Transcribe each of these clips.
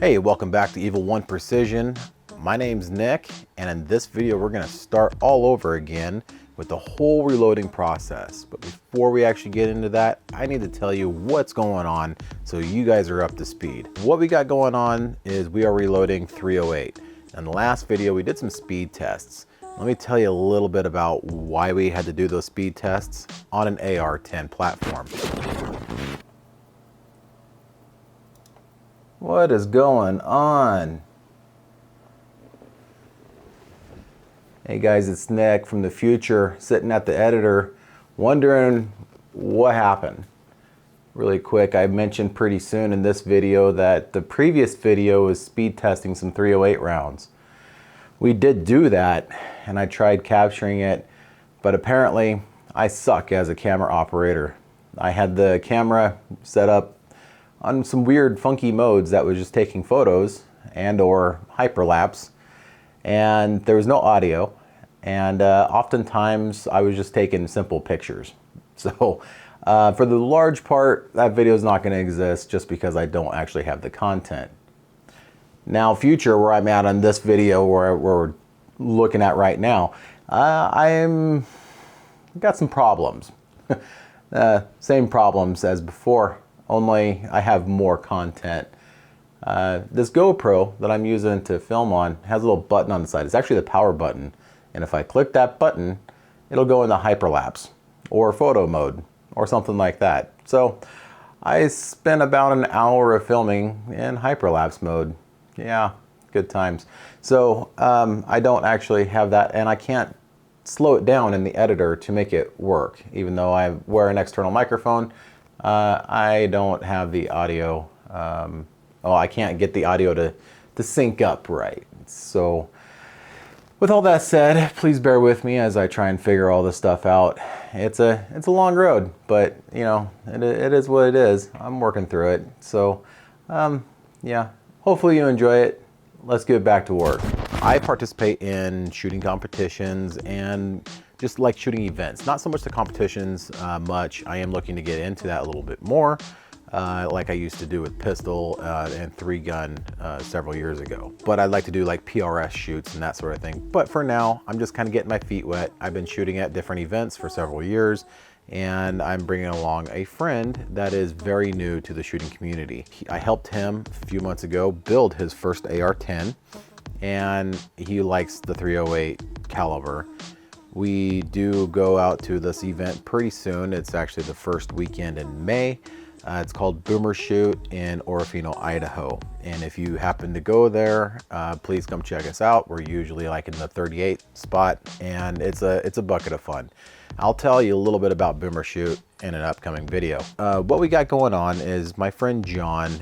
Hey, welcome back to Evil One Precision. My name's Nick, and in this video we're going to start all over again with the whole reloading process. But before we actually get into that, I need to tell you what's going on so you guys are up to speed. What we got going on is we are reloading 308. In the last video we did some speed tests. Let me tell you a little bit about why we had to do those speed tests on an AR-10 platform. What is going on? Hey guys, it's Nick from the future sitting at the editor wondering what happened. Really quick, I mentioned pretty soon in this video that the previous video was speed testing some 308 rounds. We did do that and I tried capturing it, but apparently I suck as a camera operator. I had the camera set up on some weird funky modes that was just taking photos and or hyperlapse, and there was no audio, and oftentimes I was just taking simple pictures. So for the large part, that video is not going to exist just because I don't actually have the content. Now future, where I'm at on this video where we're looking at right now, I'm got some problems. Same problems as before, only I have more content. This GoPro that I'm using to film on has a little button on the side. It's actually the power button, and if I click that button, it'll go into hyperlapse or photo mode or something like that. So I spent about an hour of filming in hyperlapse mode. Yeah, good times. So I don't actually have that, and I can't slow it down in the editor to make it work. Even though I wear an external microphone, I don't have the audio. I can't get the audio to sync up right. So with all that said, please bear with me as I try and figure all this stuff out. It's a long road, but you know, it is what it is. I'm working through it. So yeah, hopefully you enjoy it. Let's get back to work. I participate in shooting competitions and just like shooting events. Not so much the competitions much. I am looking to get into that a little bit more, like I used to do with pistol and 3-gun several years ago. But I'd like to do like PRS shoots and that sort of thing. But for now, I'm just kind of getting my feet wet. I've been shooting at different events for several years, and I'm bringing along a friend that is very new to the shooting community. I helped him a few months ago build his first AR-10, and he likes the 308 caliber. We do go out to this event pretty soon. It's actually the first weekend in May. It's called BOOMERSHOOT in Orofino, Idaho. And if you happen to go there, please come check us out. We're usually like in the 38 spot, and it's a bucket of fun. I'll tell you a little bit about BOOMERSHOOT in an upcoming video. What we got going on is my friend John,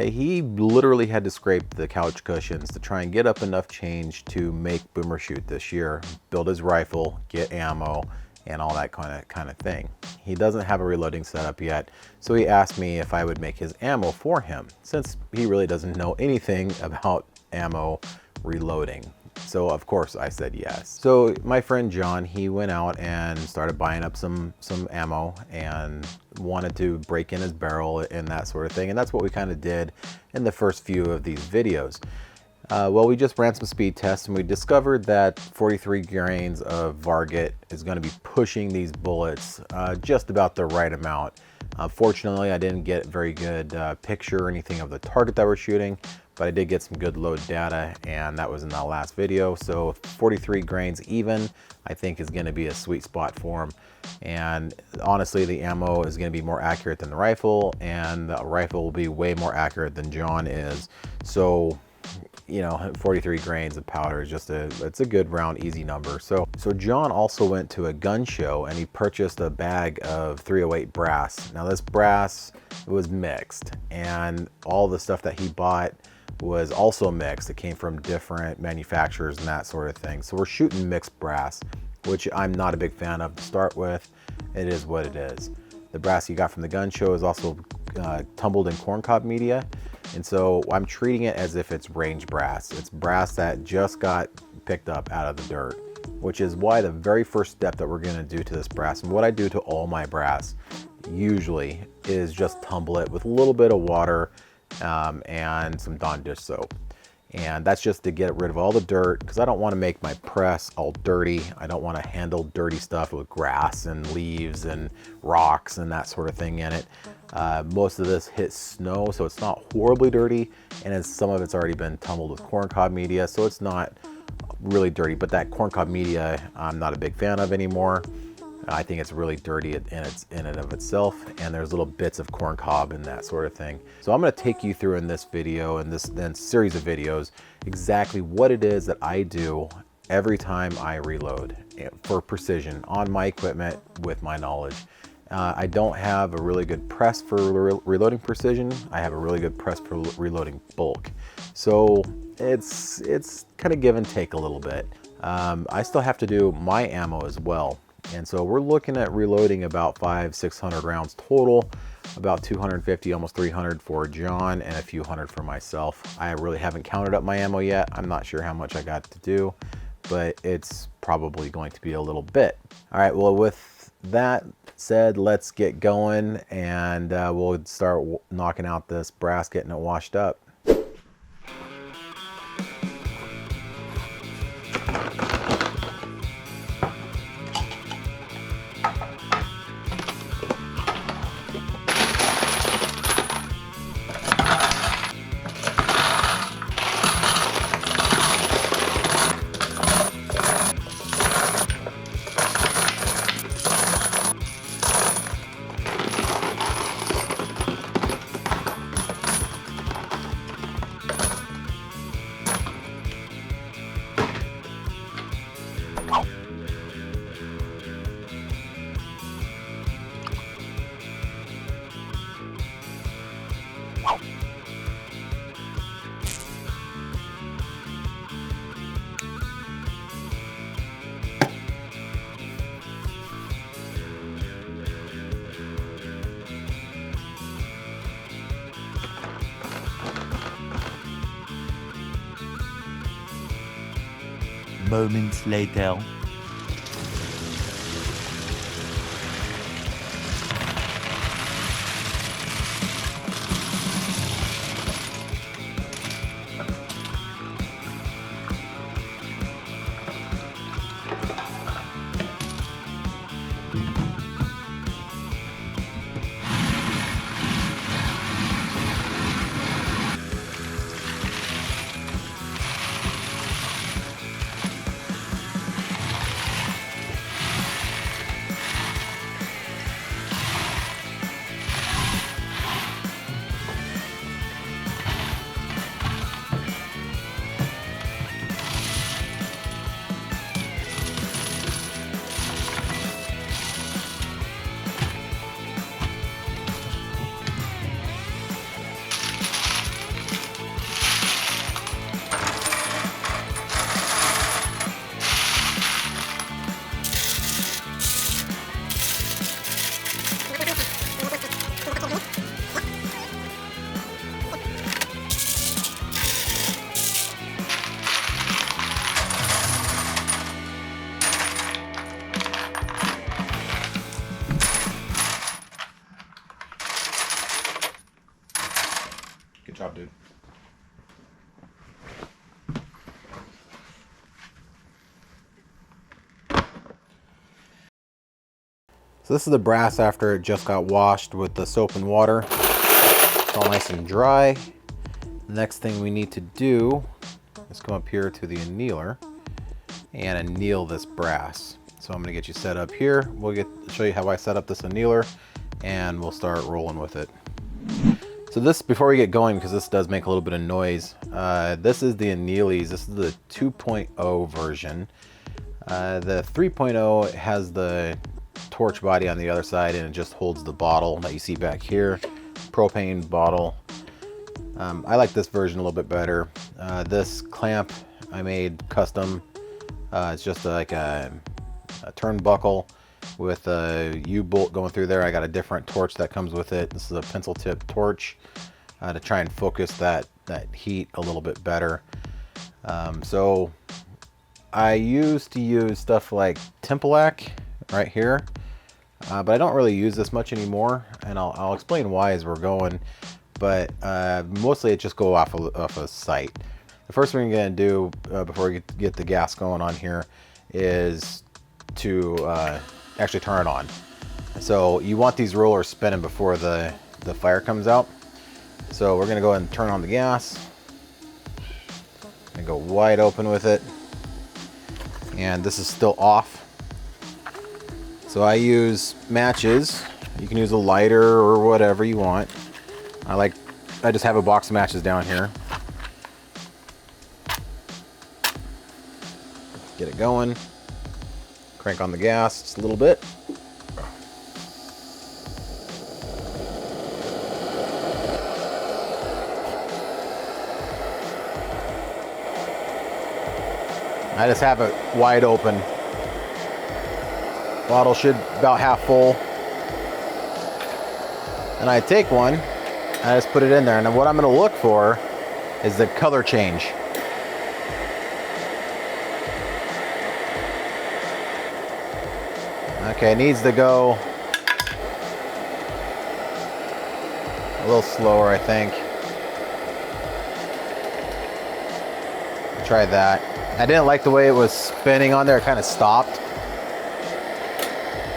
he literally had to scrape the couch cushions to try and get up enough change to make BOOMERSHOOT this year, build his rifle, get ammo, and all that kind of thing. He doesn't have a reloading setup yet, so he asked me if I would make his ammo for him, since he really doesn't know anything about ammo reloading. So of course I said yes. So my friend John, he went out and started buying up some ammo and wanted to break in his barrel and that sort of thing. And that's what we kind of did in the first few of these videos. Well, we just ran some speed tests and we discovered that 43 grains of Varget is going to be pushing these bullets just about the right amount. Fortunately, I didn't get very good picture or anything of the target that we're shooting, but I did get some good load data, and that was in the last video. So 43 grains even, I think, is going to be a sweet spot for him. And honestly, the ammo is going to be more accurate than the rifle, and the rifle will be way more accurate than John is. So, you know, 43 grains of powder is just it's a good round, easy number. So John also went to a gun show and he purchased a bag of 308 brass. Now this brass was mixed, and all the stuff that he bought was also mixed. It came from different manufacturers and that sort of thing. So we're shooting mixed brass, which I'm not a big fan of to start with. It is what it is. The brass you got from the gun show is also tumbled in corncob media. And so I'm treating it as if it's range brass. It's brass that just got picked up out of the dirt, which is why the very first step that we're gonna do to this brass, and what I do to all my brass usually, is just tumble it with a little bit of water and some Dawn dish soap. And that's just to get rid of all the dirt, because I don't want to make my press all dirty. I don't want to handle dirty stuff with grass and leaves and rocks and that sort of thing in it. Most of this hits snow, so it's not horribly dirty, and some of it's already been tumbled with corncob media, so it's not really dirty. But that corncob media I'm not a big fan of anymore. I think it's really dirty in and of itself, and there's little bits of corncob and that sort of thing. So I'm going to take you through in this video and this then series of videos exactly what it is that I do every time I reload for precision on my equipment with my knowledge. I don't have a really good press for reloading precision. I have a really good press for reloading bulk. So it's kind of give and take a little bit. I still have to do my ammo as well. And so we're looking at reloading about 500-600 rounds total, about 250, almost 300 for John, and a few hundred for myself. I really haven't counted up my ammo yet. I'm not sure how much I got to do, but it's probably going to be a little bit. All right, well, with that said, let's get going, and we'll start knocking out this brass, getting it washed up. Moments later. Good job, dude. So this is the brass after it just got washed with the soap and water. It's all nice and dry. The next thing we need to do is come up here to the annealer and anneal this brass. So I'm going to get you set up here. We'll show you how I set up this annealer, and we'll start rolling with it. So this, before we get going, because this does make a little bit of noise, this is the Annealings. This is the 2.0 version. The 3.0 has the torch body on the other side, and it just holds the bottle that you see back here, propane bottle. I like this version a little bit better. This clamp I made custom. It's just like a turnbuckle with a U-bolt going through there. I got a different torch that comes with it. This is a pencil tip torch to try and focus that heat a little bit better. So I used to use stuff like Tempelac right here, but I don't really use this much anymore, and I'll explain why as we're going. but mostly it just go off a sight. The first thing we're gonna do before we get the gas going on here is to actually turn it on. So you want these rollers spinning before the fire comes out. So we're gonna go ahead and turn on the gas and go wide open with it. And this is still off. So I use matches. You can use a lighter or whatever you want. I just have a box of matches down here. Get it going. Crank on the gas just a little bit. I just have it wide open. Bottle should about half full. And I take one, I just put it in there. And what I'm gonna look for is the color change. Okay, it needs to go a little slower, I think. Try that. I didn't like the way it was spinning on there. It kind of stopped.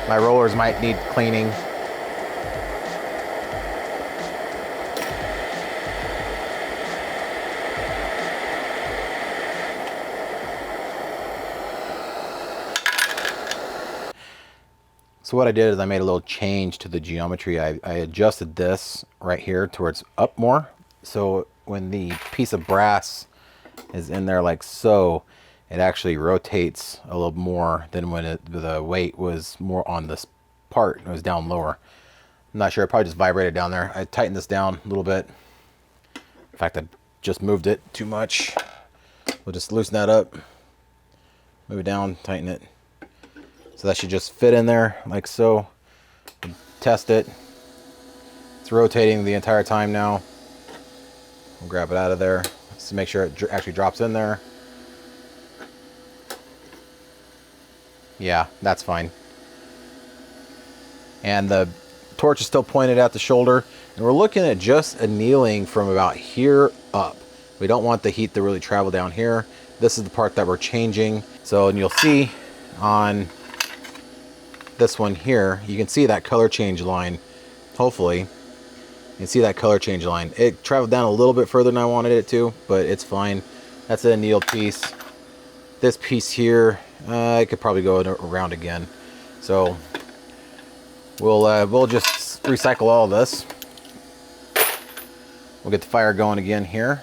My rollers might need cleaning. So what I did is I made a little change to the geometry. I adjusted this right here towards up more. So when the piece of brass is in there like so, it actually rotates a little more than when the weight was more on this part. It was down lower. I'm not sure, it probably just vibrated down there. I tightened this down a little bit. In fact, I just moved it too much. We'll just loosen that up, move it down, tighten it. So that should just fit in there like so. Test it. It's rotating the entire time now. We'll grab it out of there just to make sure it actually drops in there. Yeah, that's fine. And the torch is still pointed at the shoulder. And we're looking at just annealing from about here up. We don't want the heat to really travel down here. This is the part that we're changing. So, and you'll see on this one here, you can see that color change line. Hopefully, you can see that color change line. It traveled down a little bit further than I wanted it to, but it's fine. That's an annealed piece. This piece here, I could probably go around again. So we'll just recycle all of this. We'll get the fire going again here.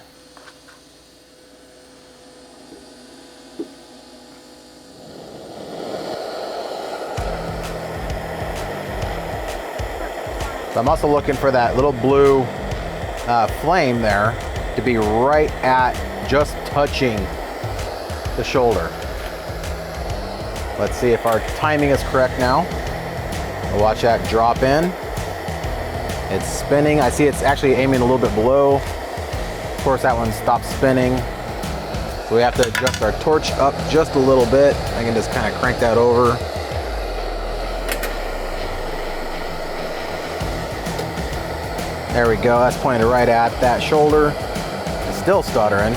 So I'm also looking for that little blue flame there to be right at just touching the shoulder. Let's see if our timing is correct now. We'll watch that drop in. It's spinning. I see it's actually aiming a little bit below. Of course, that one stopped spinning. So we have to adjust our torch up just a little bit. I can just kind of crank that over. There we go, that's pointed right at that shoulder. It's still stuttering.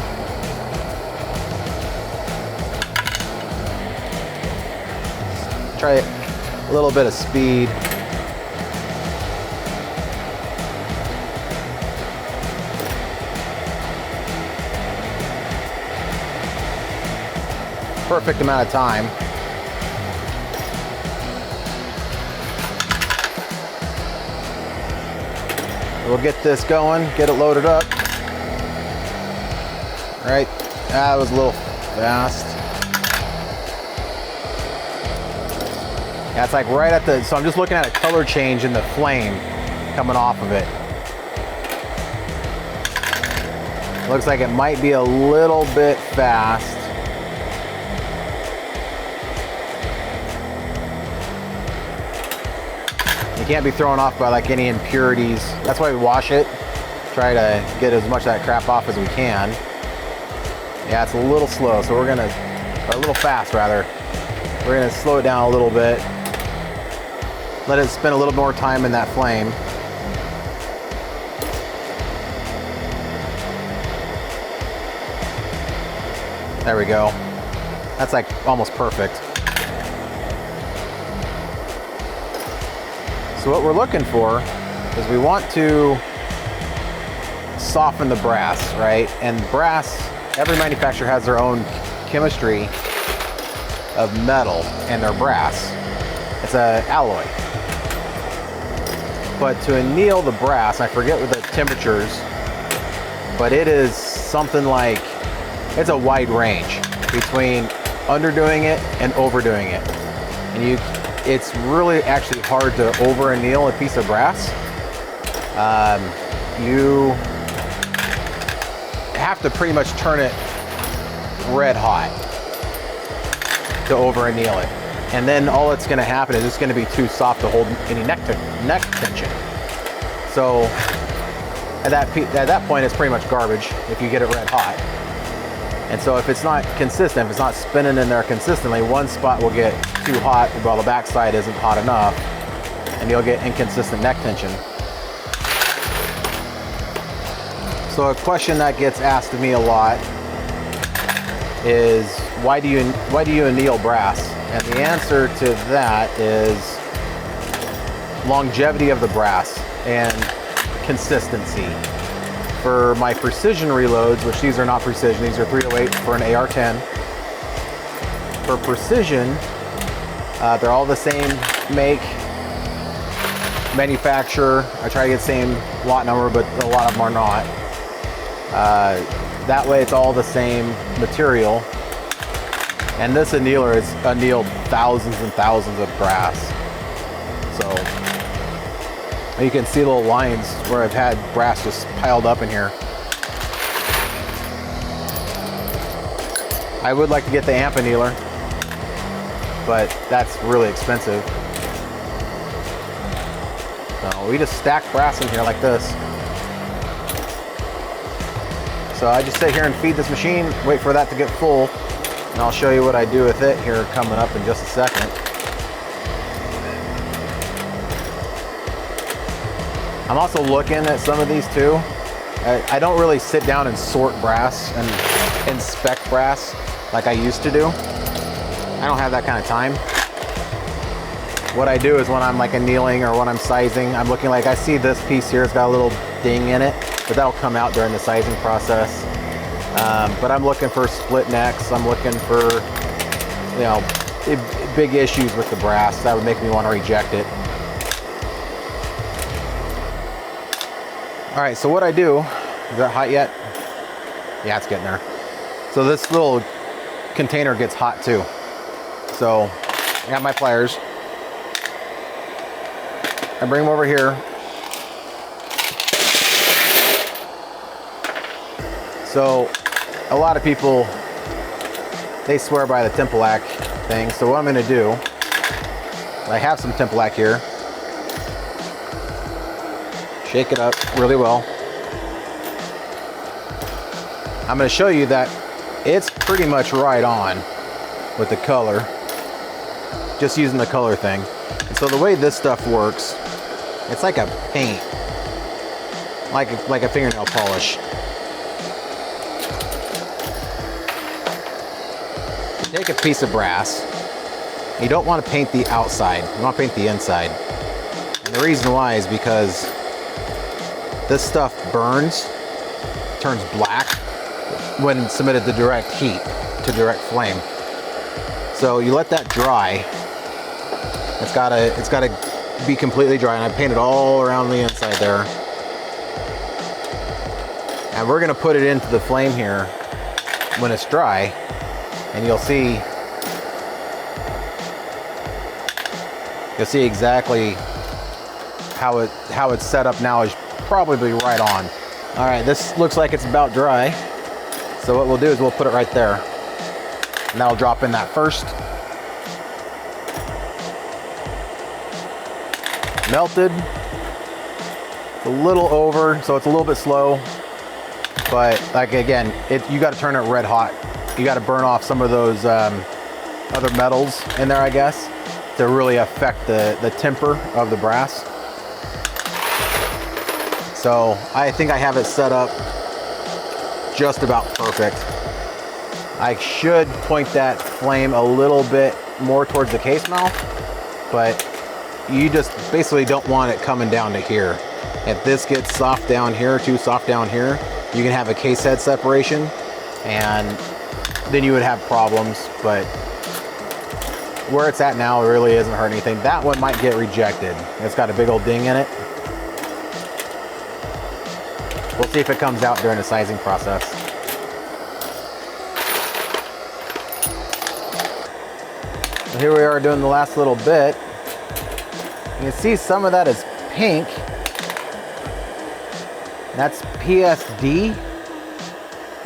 Try a little bit of speed. Perfect amount of time. We'll get this going, get it loaded up. All right, that was a little fast. Yeah, it's like right at the, so I'm just looking at a color change in the flame coming off of it. Looks like it might be a little bit fast. You can't be thrown off by like any impurities. That's why we wash it. Try to get as much of that crap off as we can. Yeah, it's a little slow, so we're gonna, or a little fast rather. We're gonna slow it down a little bit. Let it spend a little more time in that flame. There we go. That's like almost perfect. So what we're looking for is we want to soften the brass, right? And brass, every manufacturer has their own chemistry of metal in their brass. It's an alloy. But to anneal the brass, I forget what the temperatures, but it is something like, it's a wide range between underdoing it and overdoing it. And it's really actually hard to over anneal a piece of brass. You have to pretty much turn it red hot to over anneal it. And then all that's gonna happen is it's gonna be too soft to hold any neck tension. So at that point, it's pretty much garbage if you get it red hot. And so if it's not consistent, if it's not spinning in there consistently, one spot will get too hot while the backside isn't hot enough, and you'll get inconsistent neck tension. So a question that gets asked of me a lot is, why do you anneal brass? And the answer to that is longevity of the brass and consistency. For my precision reloads, which these are not precision, these are 308 for an AR-10. For precision, they're all the same make, manufacturer. I try to get the same lot number, but a lot of them are not. That way it's all the same material. And this annealer has annealed thousands and thousands of brass. So you can see little lines where I've had brass just piled up in here. I would like to get the amp annealer, but that's really expensive. So we just stack brass in here like this. So I just sit here and feed this machine, wait for that to get full, and I'll show you what I do with it here coming up in just a second. I'm also looking at some of these too. I don't really sit down and sort brass and inspect brass like I used to do. I don't have that kind of time. What I do is when I'm like annealing or when I'm sizing, I'm looking like, I see this piece here, it's got a little ding in it, but that'll come out during the sizing process. But I'm looking for split necks. I'm looking for, you know, big issues with the brass. That would make me want to reject it. All right, so what I do, is that hot yet? Yeah, it's getting there. So this little container gets hot too. So I got my pliers. I bring them over here. So a lot of people, they swear by the Tempelac thing. So what I'm gonna do, I have some Tempelac here. Shake it up really well. I'm going to show you that it's pretty much right on with the color, just using the color thing. And so the way this stuff works, it's like a paint, like a fingernail polish. You take a piece of brass, you don't want to paint the outside, you want to paint the inside. And the reason why is because this stuff burns, turns black when submitted to direct heat, to direct flame. So you let that dry. It's gotta be completely dry, and I painted all around the inside there. And we're gonna put it into the flame here when it's dry, and you'll see exactly how it's set up now is probably right on. All right, this looks like it's about dry. So what we'll do is we'll put it right there. And that'll drop in that first. Melted. It's a little over, so it's a little bit slow. But like again, you gotta turn it red hot. You gotta burn off some of those other metals in there, I guess, to really affect the temper of the brass. So I think I have it set up just about perfect. I should point that flame a little bit more towards the case mouth, but you just basically don't want it coming down to here. If this gets soft down here, too soft down here, you can have a case head separation, and then you would have problems. But where it's at now, it really isn't hurting anything. That one might get rejected. It's got a big old ding in it. We'll see if it comes out during the sizing process. So here we are doing the last little bit. You can see some of that is pink. That's PSD.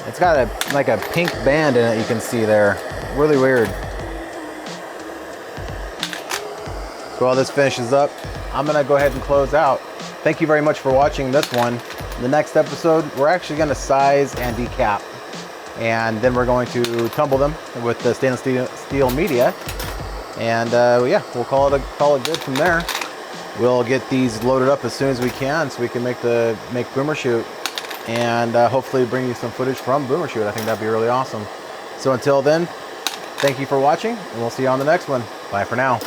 It's got like a pink band in it, you can see there. Really weird. So while this finishes up, I'm gonna go ahead and close out. Thank you very much for watching this one. In the next episode, we're actually gonna size and decap. And then we're going to tumble them with the stainless steel media. And yeah, we'll call it good from there. We'll get these loaded up as soon as we can so we can make BOOMERSHOOT, and hopefully bring you some footage from BOOMERSHOOT. I think that'd be really awesome. So until then, thank you for watching, and we'll see you on the next one. Bye for now.